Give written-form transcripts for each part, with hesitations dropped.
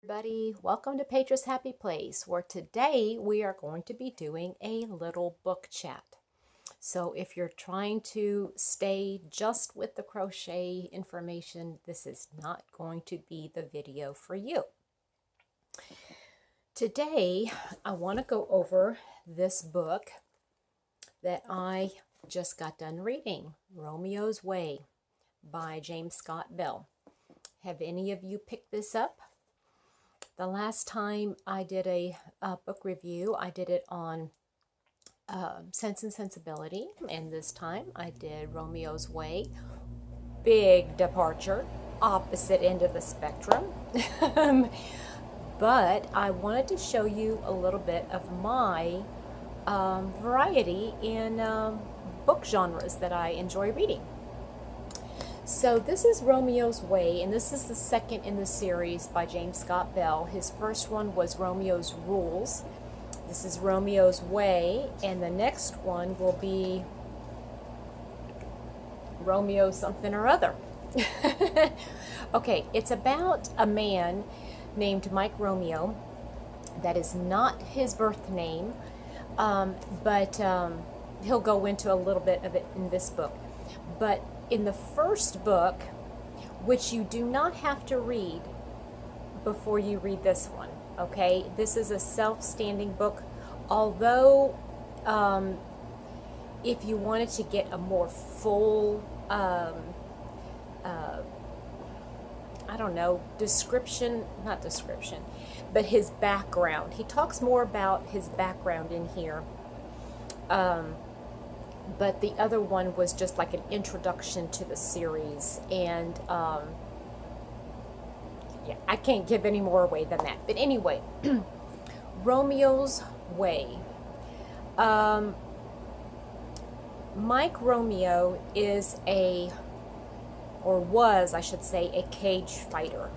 Everybody, welcome to Petra's Happy Place, where today we are going to be doing a little book chat. So if you're trying to stay just with the crochet information, this is not going to be the video for you. Today, I want to go over this book that I just got done reading, Romeo's Way by James Scott Bell. Have any of you picked this up? The last time I did a book review, I did it on Sense and Sensibility, and this time I did Romeo's Way. Big departure, opposite end of the spectrum. But I wanted to show you a little bit of my variety in book genres that I enjoy reading. So this is Romeo's Way, and this is the second in the series by James Scott Bell. His first one was Romeo's Rules. This is Romeo's Way, and the next one will be Romeo something or other. Okay, it's about a man named Mike Romeo. That is not his birth name, but he'll go into a little bit of it in this book. But in the first book, which you do not have to read before you read this one, okay? This is a self-standing book, although if you wanted to get a more full, I don't know, not description, but his background. He talks more about his background in here. But the other one was just like an introduction to the series, and yeah, I can't give any more away than that. But anyway, Romeo's Way. Mike Romeo is was, I should say, a cage fighter,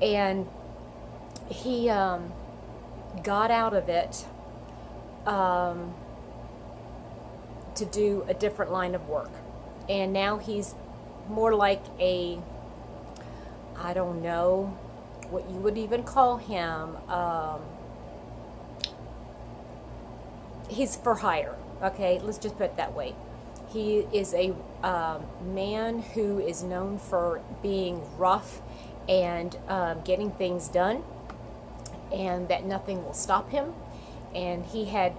and he got out of it to do a different line of work, and now he's more like I don't know what you would even call him. He's for hire, okay, let's just put it that way. He is a man who is known for being rough and getting things done, and that nothing will stop him, and he had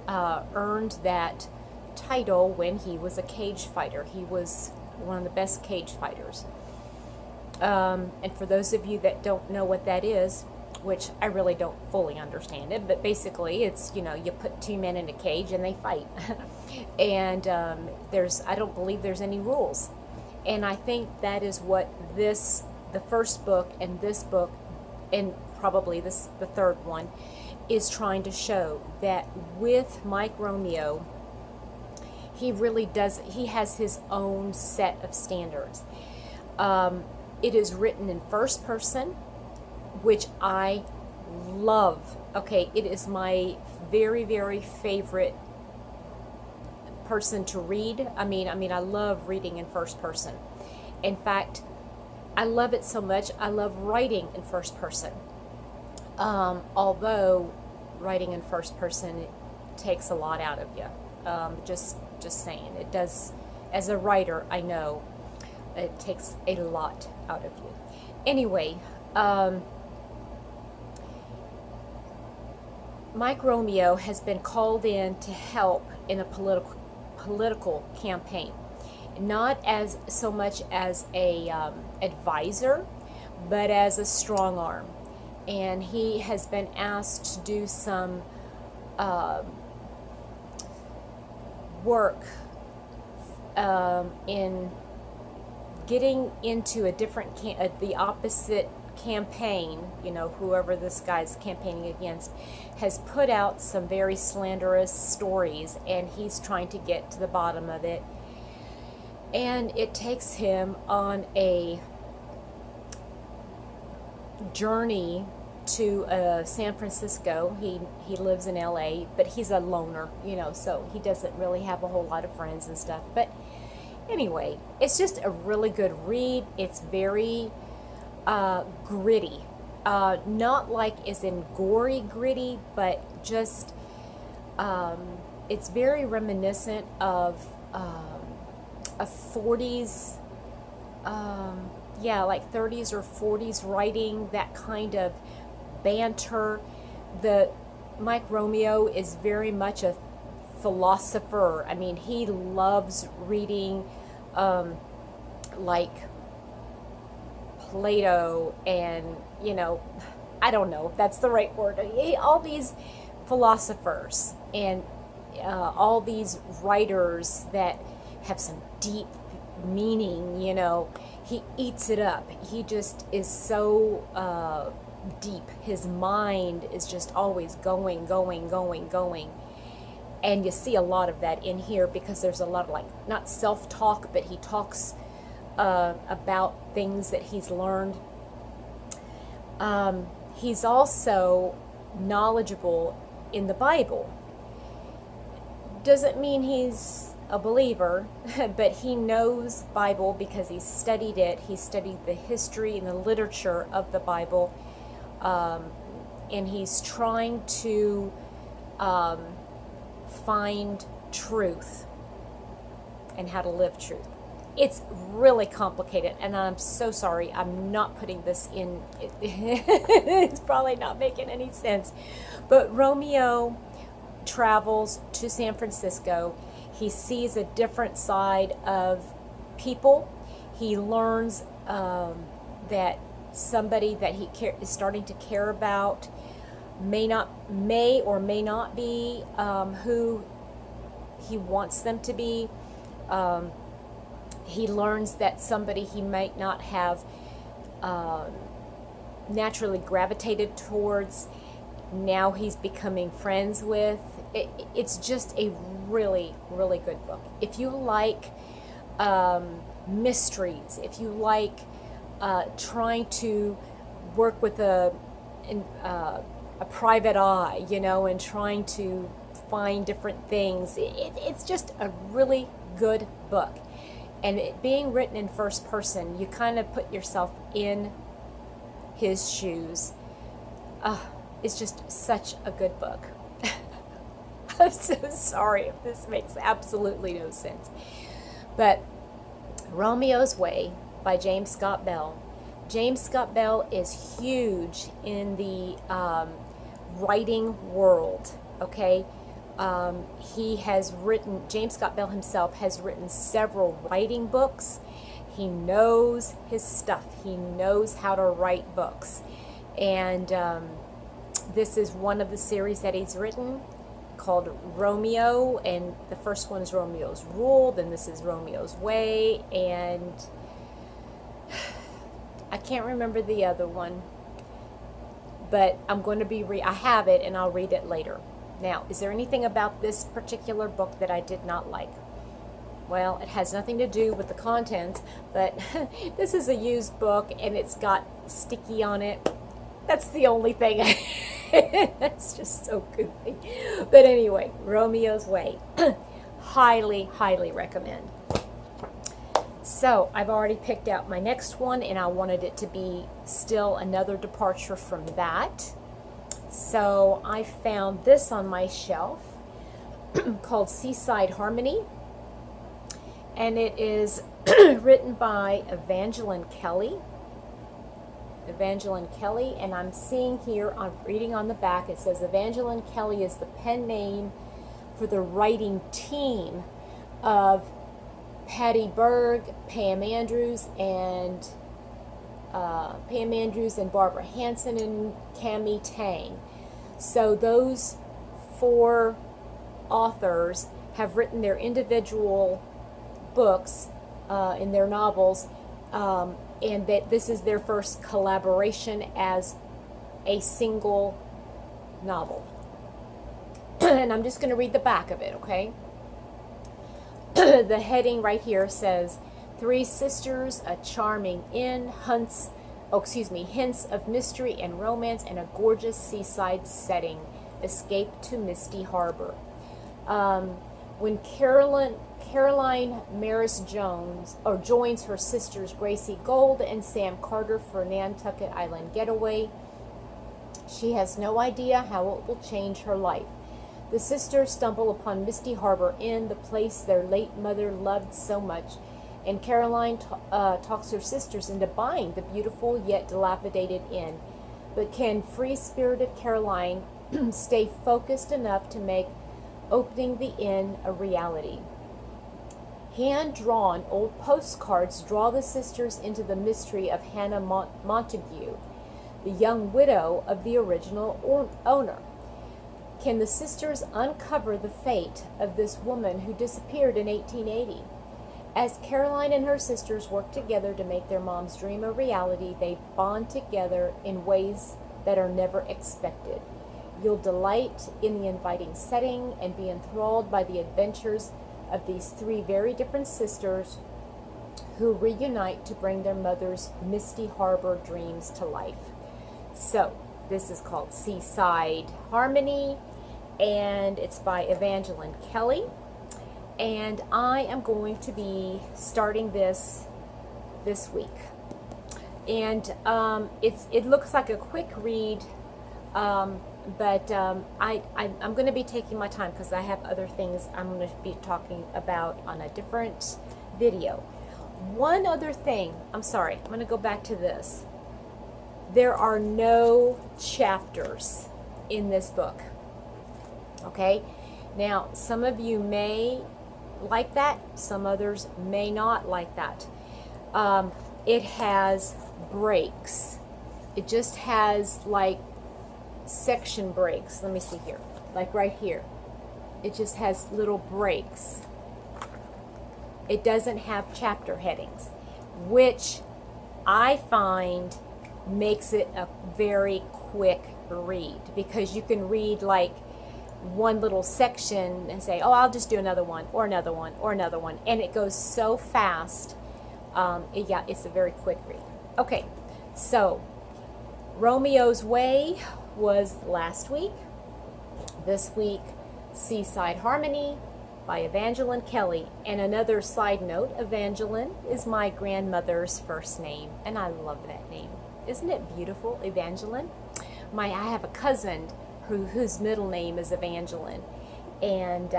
earned that title when he was a cage fighter. He was one of the best cage fighters. And for those of you that don't know what that is, which I really don't fully understand it, but basically it's, you put two men in a cage and they fight. And I don't believe there's any rules. And I think that is what the first book and this book, and probably the third one, is trying to show, that with Mike Romeo, he has his own set of standards. It is written in first person, which I love. Okay, it is my very, very favorite person to read. I mean, I love reading in first person. In fact, I love it so much, I love writing in first person. Although writing in first person takes a lot out of you. Just saying, it does. As a writer, I know it takes a lot out of you. Anyway, Mike Romeo has been called in to help in a political campaign, not as so much as a advisor, but as a strong arm, and he has been asked to do some work in getting into a different the opposite campaign. Whoever this guy's campaigning against has put out some very slanderous stories, and he's trying to get to the bottom of it, and it takes him on a journey to San Francisco. He lives in LA, but he's a loner, so he doesn't really have a whole lot of friends and stuff. But anyway, it's just a really good read. It's very gritty. not like as in gory gritty, but just it's very reminiscent of a 40s, yeah, like 30s or 40s writing, that kind of banter. The Mike Romeo is very much a philosopher. I mean, he loves reading like Plato and, I don't know if that's the right word. All these philosophers and all these writers that have some deep meaning, he eats it up. He just is so deep. His mind is just always going. And you see a lot of that in here because there's a lot of, like, not self-talk, but he talks about things that he's learned. He's also knowledgeable in the Bible. Doesn't mean he's a believer, but he knows Bible because he studied it. He studied the history and the literature of the Bible, and he's trying to find truth and how to live truth. It's really complicated, and I'm so sorry. I'm not putting this in. It's probably not making any sense. But Romeo travels to San Francisco. He sees a different side of people. He learns that somebody that he is starting to care about may or may not be who he wants them to be. He learns that somebody he might not have naturally gravitated towards, now he's becoming friends with. It's just a really, really good book. If you like mysteries, if you like trying to work with a private eye, and trying to find different things, it's just a really good book. And it being written in first person, you kind of put yourself in his shoes. It's just such a good book. I'm so sorry if this makes absolutely no sense. But Romeo's Way by James Scott Bell. James Scott Bell is huge in the writing world, okay? James Scott Bell himself has written several writing books. He knows his stuff. He knows how to write books. And this is one of the series that he's written called Romeo, and the first one is Romeo's Rule, then this is Romeo's Way, and I can't remember the other one, but I'm going to I have it and I'll read it later. Now, is there anything about this particular book that I did not like? Well, it has nothing to do with the contents, but this is a used book and it's got sticky on it. That's the only thing. That's just so goofy. But anyway, Romeo's Way. Highly, highly recommend. So, I've already picked out my next one, and I wanted it to be still another departure from that. So, I found this on my shelf called Seaside Harmony. And it is written by Evangeline Kelly. And I'm seeing here, I'm reading on the back, it says Evangeline Kelly is the pen name for the writing team of Patty Berg, Pam Andrews, and Barbara Hansen and Cami Tang. So those four authors have written their individual books in their novels, and that this is their first collaboration as a single novel. And I'm just going to read the back of it, okay? The heading right here says, Three Sisters, a charming inn, hints of mystery and romance in a gorgeous seaside setting. Escape to Misty Harbor. When Caroline Maris Jones joins her sisters Gracie Gold and Sam Carter for Nantucket Island getaway, She has no idea how it will change her life. The sisters stumble upon Misty Harbor Inn, the place their late mother loved so much, and Caroline talks her sisters into buying the beautiful yet dilapidated inn. But can free-spirited Caroline stay focused enough to make opening the inn a reality? Hand-drawn old postcards draw the sisters into the mystery of Hannah Montague, the young widow of the original owner. Can the sisters uncover the fate of this woman who disappeared in 1880? As Caroline and her sisters work together to make their mom's dream a reality, they bond together in ways that are never expected. You'll delight in the inviting setting and be enthralled by the adventures of these three very different sisters who reunite to bring their mother's Misty Harbor dreams to life. So, this is called Seaside Harmony, and it's by Evangeline Kelly. And I am going to be starting this week. And it looks like a quick read, but I'm going to be taking my time because I have other things I'm going to be talking about on a different video. One other thing, I'm sorry, I'm going to go back to this. There are no chapters in this book. Okay? Now, some of you may like that, some others may not like that. It has breaks. It just has like section breaks. Let me see here, like right here. It just has little breaks. It doesn't have chapter headings, which I find makes it a very quick read, because you can read like one little section and say, oh, I'll just do another one or another one or another one, and it goes so fast. Yeah, it's a very quick read. Okay, so Romeo's Way was last week. This week, Seaside Harmony by Evangeline Kelly. And another side note, Evangeline is my grandmother's first name, and I love that name. Isn't it beautiful, Evangeline? I have a cousin whose middle name is Evangeline, and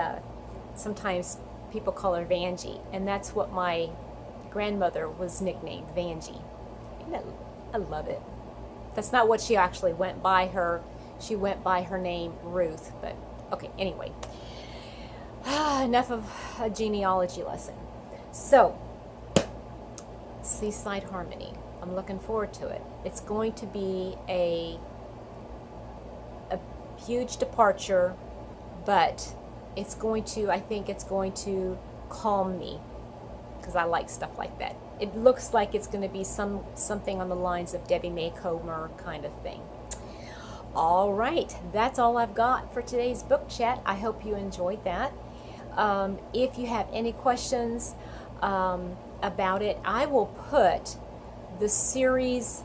sometimes people call her Vanjie, and that's what my grandmother was nicknamed, Vanjie. I love it. That's not what she actually went by her. She went by her name Ruth, but okay, anyway. Enough of a genealogy lesson. So, Seaside Harmony. I'm looking forward to it. It's going to be a huge departure, but it's going to, I think it's going to calm me, because I like stuff like that. It looks like it's going to be something on the lines of Debbie May Comer kind of thing. All right, that's all I've got for today's book chat. I hope you enjoyed that. If you have any questions about it, I will put the series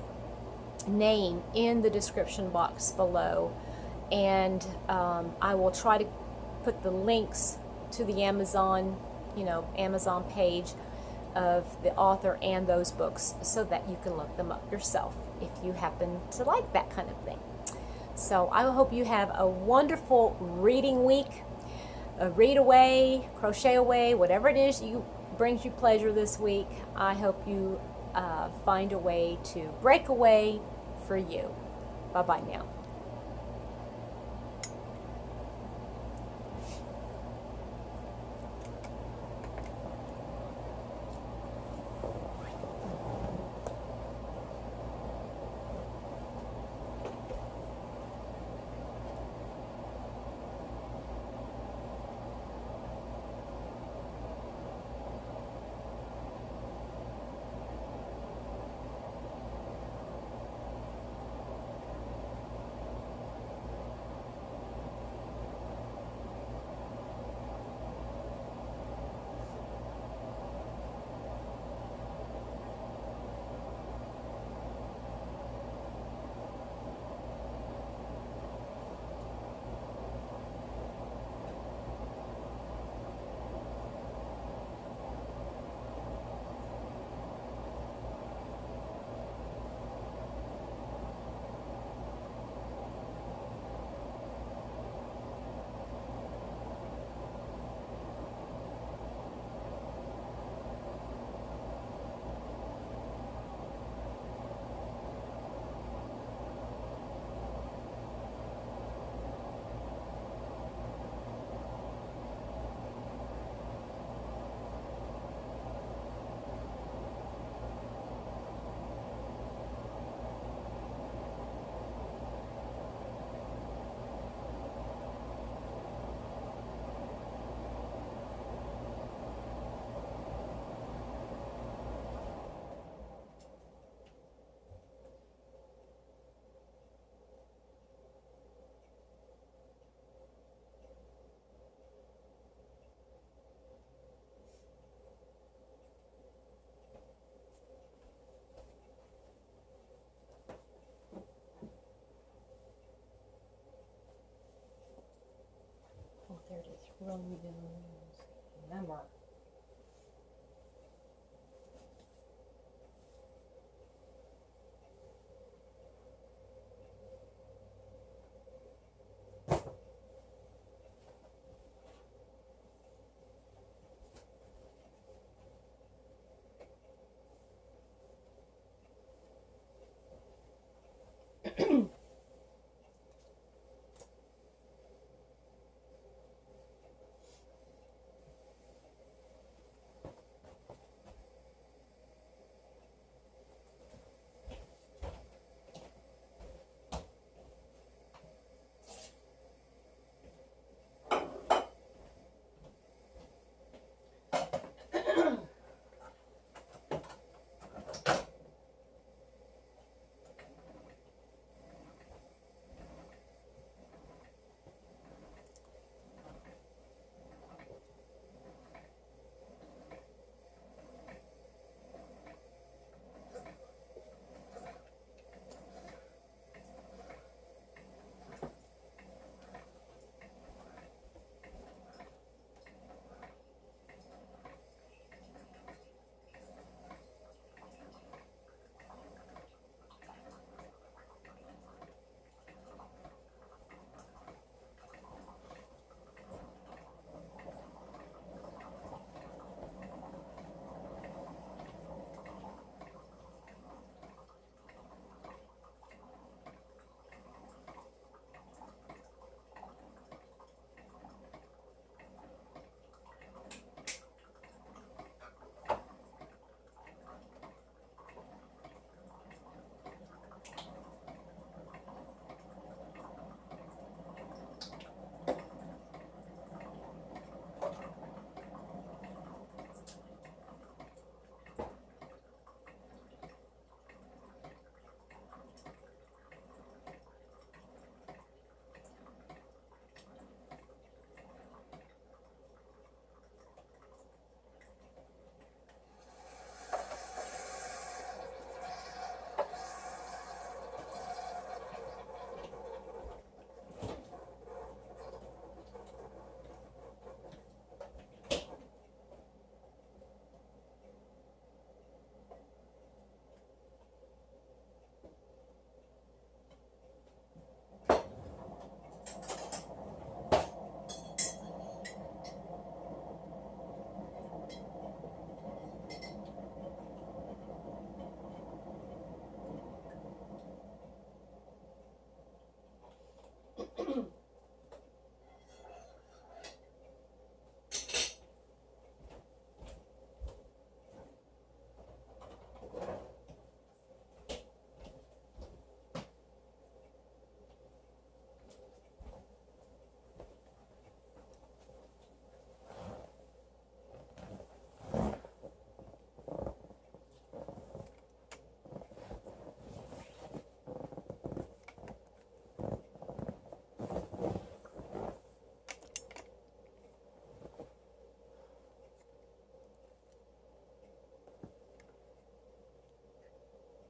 name in the description box below, and I will try to put the links to the Amazon page of the author and those books, so that you can look them up yourself if you happen to like that kind of thing. So I hope you have a wonderful reading week. Read away, crochet away, whatever it is brings you pleasure this week. I hope you find a way to break away for you. Bye-bye now. Here it is. Romeo's number.